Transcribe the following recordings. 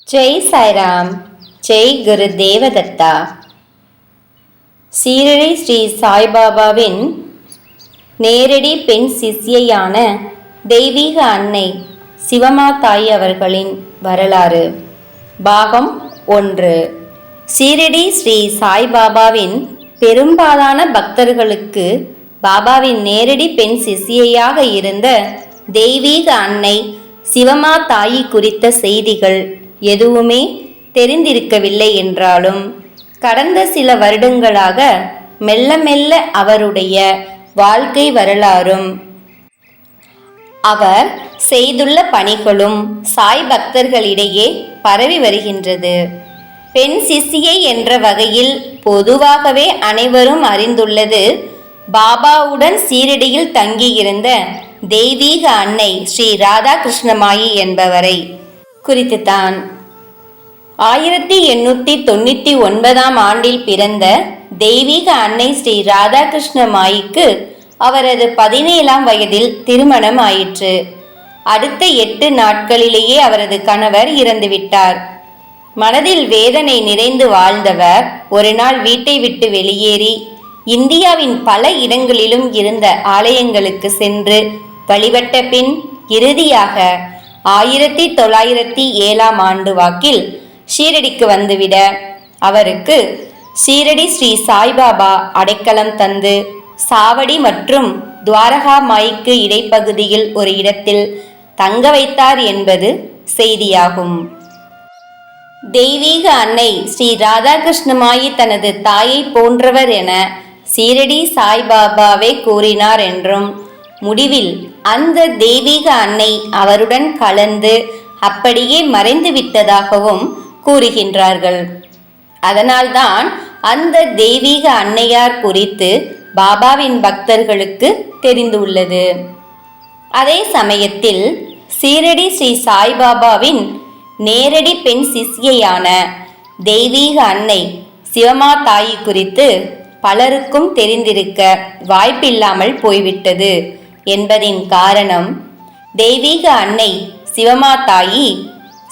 ஜெய் சாய்ராம். ஜெய் குரு தேவதத்தா. சீரடி ஸ்ரீ சாய்பாபாவின் நேரடி பெண் சிஷ்யையான தெய்வீக அன்னை சிவமாதாயி அவர்களின் வரலாறு. பாகம் 1. சீரடி ஸ்ரீ சாய்பாபாவின் பெரும்பாலான பக்தர்களுக்கு பாபாவின் நேரடி பெண் சிஷ்யையாக இருந்த தெய்வீக அன்னை சிவமாதாயி குறித்த செய்திகள் எதுவுமே தெரிந்திருக்கவில்லை என்றாலும் கடந்த சில வருடங்களாக மெல்ல மெல்ல அவருடைய வாழ்க்கை வரலாறும் அவர் செய்துள்ள பணிகளும் சாய் பக்தர்களிடையே பரவி வருகின்றது. பெண் சிஷ்யை என்ற வகையில் பொதுவாகவே அனைவரும் அறிந்துள்ளது பாபாவுடன் சீரடியில் தங்கியிருந்த தெய்வீக அன்னை ஸ்ரீ ராதாகிருஷ்ணமாயி என்பவரை குறித்துத்தான். 1899 ஆண்டில் பிறந்த தெய்வீக அன்னை ஸ்ரீ ராதாகிருஷ்ணமாயிக்கு அவரது 17ஆம் வயதில் திருமணம் ஆயிற்று. அடுத்த 8 நாட்களிலேயே அவரது கணவர் இறந்துவிட்டார். மனதில் வேதனை நிறைந்து வாழ்ந்தவர் ஒரு நாள் வீட்டை விட்டு வெளியேறி இந்தியாவின் பல இடங்களிலும் இருந்த ஆலயங்களுக்கு சென்று வழிபட்ட பின் இறுதியாக 1907ஆம் ஆண்டு வாக்கில் ஷீரடிக்கு வந்துவிட அவருக்கு ஷீரடி ஸ்ரீ சாய்பாபா அடைக்கலம் தந்து சாவடி மற்றும் துவாரகா மாய்க்கு இடைப்பகுதியில் ஒரு இடத்தில் தங்க வைத்தார் என்பது செய்தியாகும். தெய்வீக அன்னை ஸ்ரீ ராதாகிருஷ்ணமாயி தனது தாயை போன்றவர் என ஷீரடி சாய்பாபாவே கூறினார் என்றும் முடிவில் அந்த தெய்வீக அன்னை அவருடன் கலந்து அப்படியே மறைந்து விட்டதாகவும் கூறுகின்றார்கள். அதனால்தான் அந்த தெய்வீக அன்னையார் குறித்து பாபாவின் பக்தர்களுக்கு தெரிந்துள்ளது. அதே சமயத்தில் சீரடி ஸ்ரீ சாய்பாபாவின் நேரடி பெண் சிஷ்யையான தெய்வீக அன்னை சிவமாதாயி குறித்து பலருக்கும் தெரிந்திருக்க வாய்ப்பில்லாமல் போய்விட்டது என்பதின் காரணம், தெய்வீக அன்னை சிவமாதாயி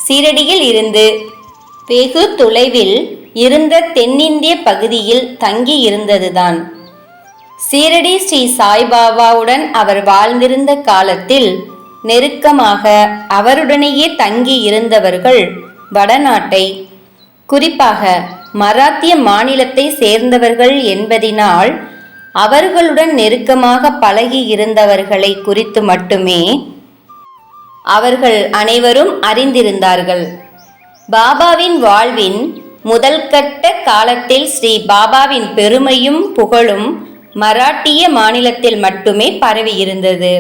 சீரடியில் இருந்து வெகு தொலைவில் இருந்த தென்னிந்திய பகுதியில் தங்கி இருந்ததுதான். சீரடி ஸ்ரீ சாய்பாபாவுடன் அவர் வாழ்ந்திருந்த காலத்தில் நெருக்கமாக அவருடனேயே தங்கி இருந்தவர்கள் வடநாட்டை, குறிப்பாக மராத்திய மாநிலத்தை சேர்ந்தவர்கள் என்பதினால் அவர்களுடன் நெருக்கமாக பழகி இருந்தவர்களை குறித்து மட்டுமே அவர்கள் அனைவரும் அறிந்திருந்தார்கள். பாபாவின் வாழ்வின் முதல் கட்ட காலத்தில் ஸ்ரீ பாபாவின் பெருமையும் புகழும் மராட்டிய மாநிலத்தில் மட்டுமே பரவி இருந்தது.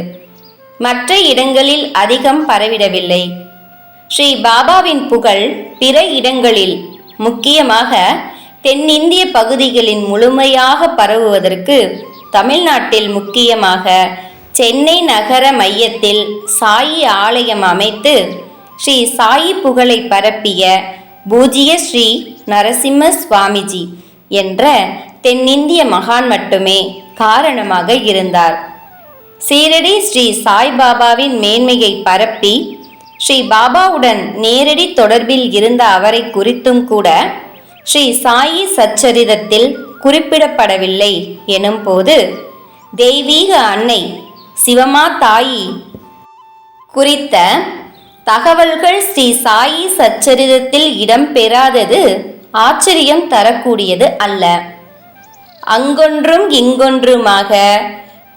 மற்ற இடங்களில் அதிகம் பரவிடவில்லை. ஸ்ரீ பாபாவின் புகழ் பிற இடங்களில், முக்கியமாக தென்னிந்திய பகுதிகளின் முழுமையாக பரவுவதற்கு தமிழ்நாட்டில், முக்கியமாக சென்னை நகர மையத்தில் சாயி ஆலயம் அமைத்து ஸ்ரீ சாயி புகழை பரப்பிய பூஜ்ய ஸ்ரீ நரசிம்ம சுவாமிஜி என்ற தென்னிந்திய மகான் மட்டுமே காரணமாக இருந்தார். சீரடி ஸ்ரீ சாய்பாபாவின் மேன்மையை பரப்பி ஸ்ரீ பாபாவுடன் நேரடி தொடர்பில் இருந்த அவரை குறித்தும் கூட ஸ்ரீ சாயி சச்சரிதத்தில் குறிப்பிடப்படவில்லை எனும் போது, தெய்வீக அன்னை சிவமாதாயி குறித்த தகவல்கள் ஸ்ரீ சாயி சச்சரிதத்தில் இடம்பெறாதது ஆச்சரியம் தரக்கூடியது அல்ல. அங்கொன்றும் இங்கொன்றுமாக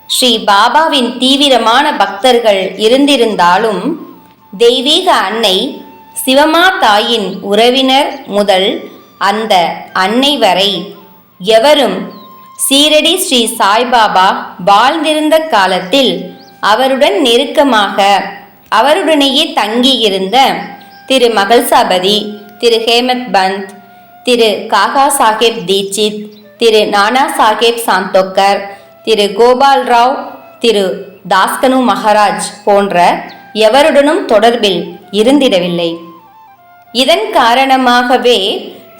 ஸ்ரீ பாபாவின் தீவிரமான பக்தர்கள் இருந்திருந்தாலும் தெய்வீக அன்னை சிவமாதாயின் உறவினர் முதல் அந்த அன்னை வரை எவரும் சீரடி ஸ்ரீ சாய்பாபா வாழ்ந்திருந்த காலத்தில் அவருடன் நெருக்கமாக அவருடனேயே தங்கியிருந்த திரு மகள்சாபதி, திரு ஹேமத் பந்த், திரு காகா சாஹேப் தீட்சித், திரு நானா சாஹேப் சாந்தோக்கர், திரு கோபால் ராவ், திரு தாஸ்கனு மகாராஜ் போன்ற எவருடனும் தொடர்பில் இருந்திடவில்லை. இதன் காரணமாகவே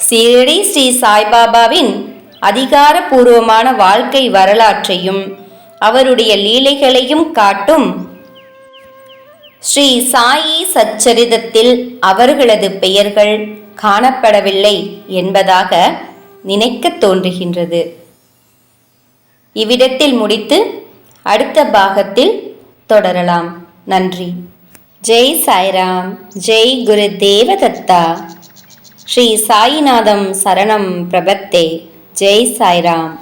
சீரடி ஸ்ரீ சாய்பாபாவின் அதிகாரபூர்வமான வாழ்க்கை வரலாற்றையும் அவருடைய லீலைகளையும் காட்டும் ஸ்ரீ சாயி சச்சரிதத்தில் அவர்களது பெயர்கள் காணப்படவில்லை என்பதாக நினைக்கத் தோன்றுகின்றது. இவ்விடத்தில் முடித்து அடுத்த பாகத்தில் தொடரலாம். நன்றி. ஜெய் சாய்ராம். ஜெய் குரு தேவதத்தா. ஸ்ரீ சாயிநாதம் சரணம் பிரபத்தே. ஜெய் சாய்ராம்.